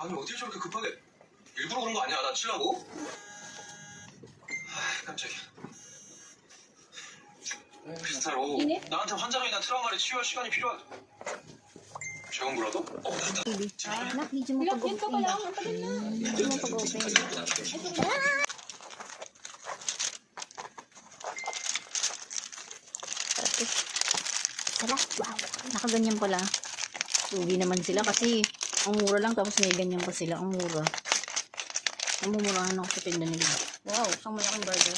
아니 어떻게 저렇게 급하게 일부러 그런 거 아니야? 나 치려고? 아 깜짝이야. 비슷하로 나한테 환자명이나 트라우마를 치유할 시간이 필요하다. 재원부라도? 난다. Anak, medyo mo pag-open. Medyo mo pag-open. Sala, wow. Nakaganyan pala. Lugi naman sila kasi ang mura lang tapos may ganyan pa sila. Ang mura. Namumurahan ako sa tinda nila. Wow, isang malaking burger.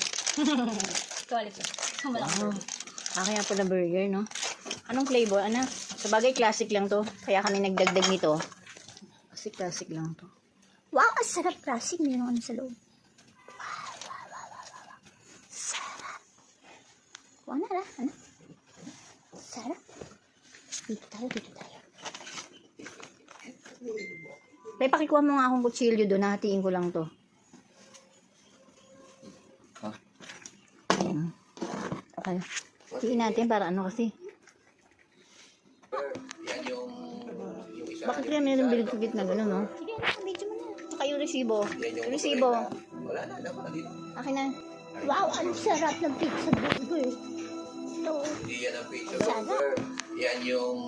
Quality. Isang malaking burger. Kaya pala burger, no? Anong flavor, anak? Sabagay, classic lang to. Kaya kami nagdagdag nito. Kasi classic lang to. Wow, ang sarap classic. Meron ano sa loob. Wow. Sarap. Kuha na, anak. Sarap. Dito tayo. May pakikuha mo nga akong kutsilyo doon. Hatiin ko lang to. Ha? Okay. Hatiin natin para ano kasi. Yan yung isa. Bakit kaya meron bilig-tugit na gano'n, no? Sige, anak, medyo mo na. Saka yung resibo. Yan yung Resibo. wala na, dapat na dito. Akin na. Wow, ang sarap ng pizza burger. Ito. Hindi yan ang pizza burger. Yan yung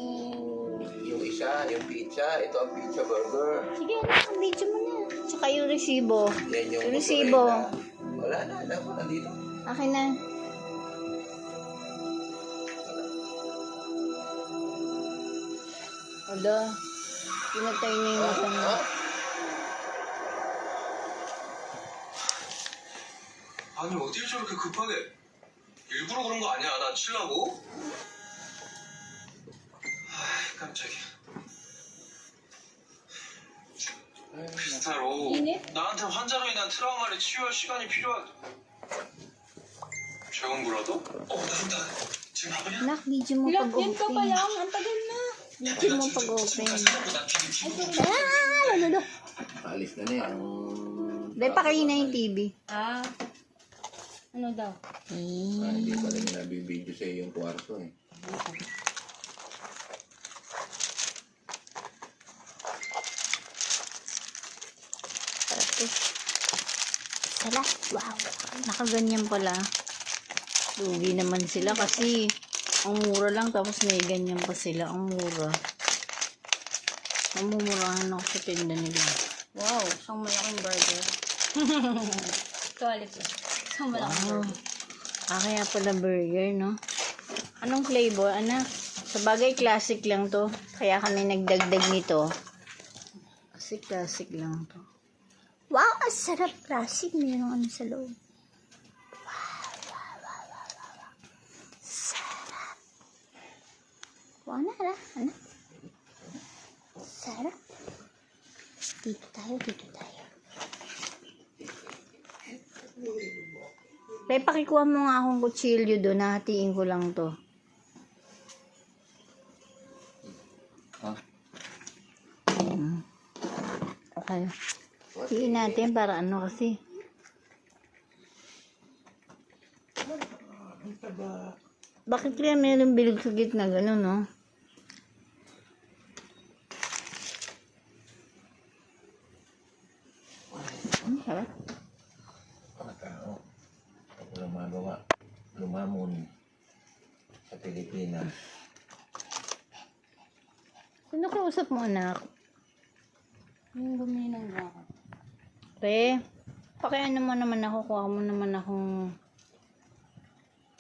isa, yung pizza. Ito ang pizza burger. Sige, anak, medyo mo na. Saka yung resibo. Yan yung Yung resibo. mozzarella. Wala na, dapat na dito. Akin na. Ala. Pinatay niya yung mata niya. 아니 어떻게 저렇게 급하게 일부러 그런 거 아니야? 나 치려고? 아 깜짝이야. 비슷하로 나한테 환자명이나 트라우마를 치유할 시간이 필요하다. 재원부라도? 난다. 지금 하면 Anak, medyo mo Yan ka pa pag-open. lang. Ang tagal na. Medyo mo pag-open. Ano? Alis na yan. Dahil pa kayo na yung TV. Ah. Ano daw? Hindi pa rin nabibidyo sa yung kwarto eh. Sala, wow. Nakaganyan pala. Lugi naman sila kasi ang mura lang tapos may ganyan pa sila. Ang mura. Namumurahan ako sa tinda nila. Wow, isang malaking burger. Quality. Isang malaking Wow. burger. Kaya pala burger, no? Anong flavor, anak? Sabagay, classic lang to. Kaya kami nagdagdag nito. Kasi classic lang to. Wow, ang sarap classic. Meron ano sa loob. Wow. Sarap. Kuha na, anak. Sarap. Dito tayo. May pakikuha mo nga akong kutsilyo doon. Hatiin ko lang to. Ha? Okay. Hatiin natin para ano kasi. Bakit kaya meron bilig-tugit na gano'n, no? Sarap. Mga tao. Ako lang magawa. Lumamon sa Pilipinas. Sino kausap mo, anak? Yung bumili ng rocket. Pre, pakiano mo naman ako, kuha mo naman akong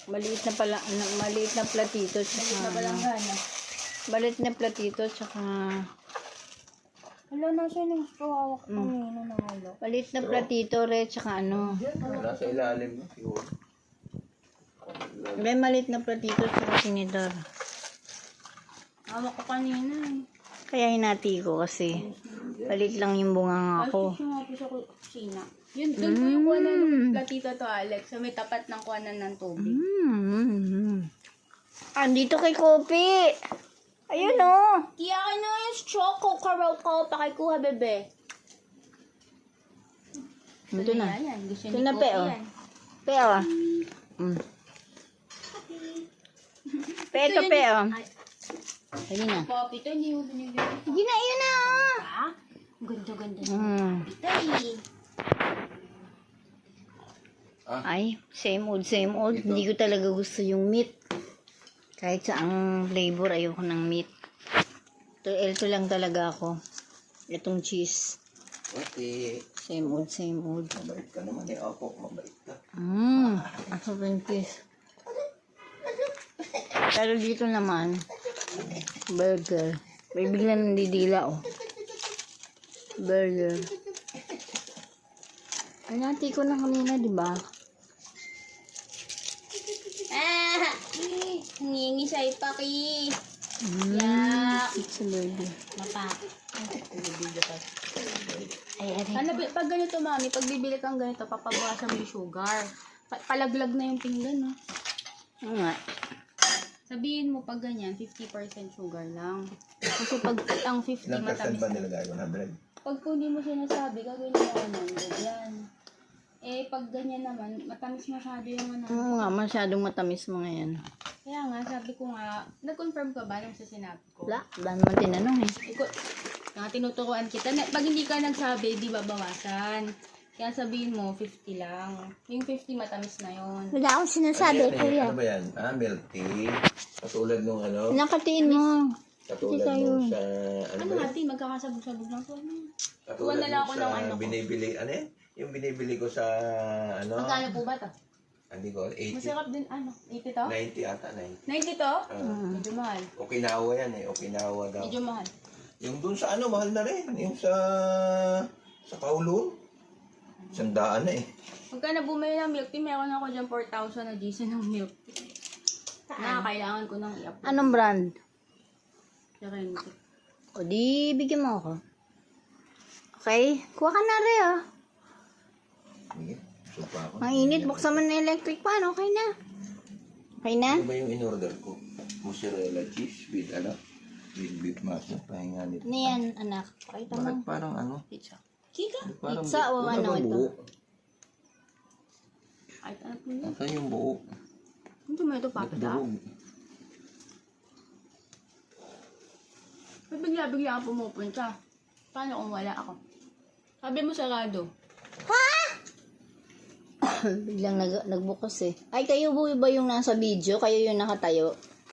maliit na platito, tsaka Nabalanggan. maliit na platito, tsaka Hala, nasa yung hawak ko na halo. maliit na platito, re, tsaka ano. Nasa ilalim mo siguro. May maliit na platito, tsaka sinidor. Hawak ko kanina eh. Kaya hinati ko kasi maliit lang yung bunga ko. Ay, yung mga sa kusina. Yun, doon po yung kuhanan ng platito to, Alex. So, may tapat ng kuhanan ng tubig. Andito kay Kopi. Ayun, oh. Kaya ka na yung choco, karaw ko, pakikuha, bebe. Ito na. Yan, gusto Ito ni na, Kopi pe, oh. yan. Pe, oh. Pe, ito, pe, oh. Ay, Ayun na. Kopi to, hindi mo binibigyan. Hindi na, ayun na, oh. Ha? Ganda-ganda. Mm. Ay, same old, same old. Ito. Hindi ko talaga gusto yung meat. Kahit sa ang flavor, ayoko ng meat. Ito lang talaga ako. Itong cheese. Pati, Same old, same old. mabait ka naman eh. Opo, mabait ka. Ako yung cheese. Pero dito naman, burger. May biglang nandidila, oh. Burger. Ay, nati ko na kanina, di ba? Ah! Hingi sa ipaki. Yak. It's a burger. Mapa. Ay, aray. Ano, pag ganito, mami, pag bibili kang ganito, papabawasan mo yung sugar. Palaglag na yung pinggan, no? Oo nga. Sabihin mo pag ganyan, 50% sugar lang. Kasi pag ang 50 Ilang percent matamis ba na. nilagay? 100? Pag kung hindi mo sinasabi, gagawin mo 100 yan. Eh, pag ganyan naman, matamis masyado yung Oo nga, masyadong matamis mga yan. Kaya nga, sabi ko nga, nag-confirm ka ba nung sa sinabi ko? Wala, wala naman tinanong eh. Nga, tinuturuan kita. Pag hindi ka nagsabi, di babawasan. Kaya sabihin mo, 50 lang. Yung 50 matamis na yon. Wala akong sinasabi, Ano yan, kuya. Ano ba yan? Milk tea. Katulad nung ano? Nakatiin mo. Katulad tayo. nung sa... Ano Ano ba yan? natin, magkakasabog-sabog lang to. Katulad Kuha na lang ako nung ng sa ano ko. binibili... Ano yan? Yung binibili ko sa... Ano? Magkano po ba to? Hindi ko. 80. Masarap din, ano? 80 to? 90 ata. 90. 90 to? Ah. Medyo mahal. Okinawa yan eh. Okinawa daw. Medyo mahal. Yung dun sa ano, mahal na rin. Yung sa... Sa Kowloon. 100 na eh. Pagka na bumili ng milk tea, meron ako dyan 4,000 na GC ng milk tea. Na kailangan ko nang i-upload. Anong brand? Serenity. O di, bigyan mo ako. Okay? Kuha ka na rin ah. Sige. Supa ako. Mainit, buksan mo na electric pan. Okay na. Okay na? Ano ba yung in-order ko? Mozzarella cheese with ano? With beef master. Pahinga nito. Ano yan, anak? Pakita Bakit mo. parang ano? Pizza. Kika? Parang Pizza o wala ano bang ito? buo? Ay, ano po yun? Nasaan yung buo? Hindi mo ito papita. Durog. May bigla-bigla ang pumupunta. Paano kung wala ako? Sabi mo sarado. Biglang nagbukas eh. Ay, kayo ba yung nasa video? Kayo yung nakatayo?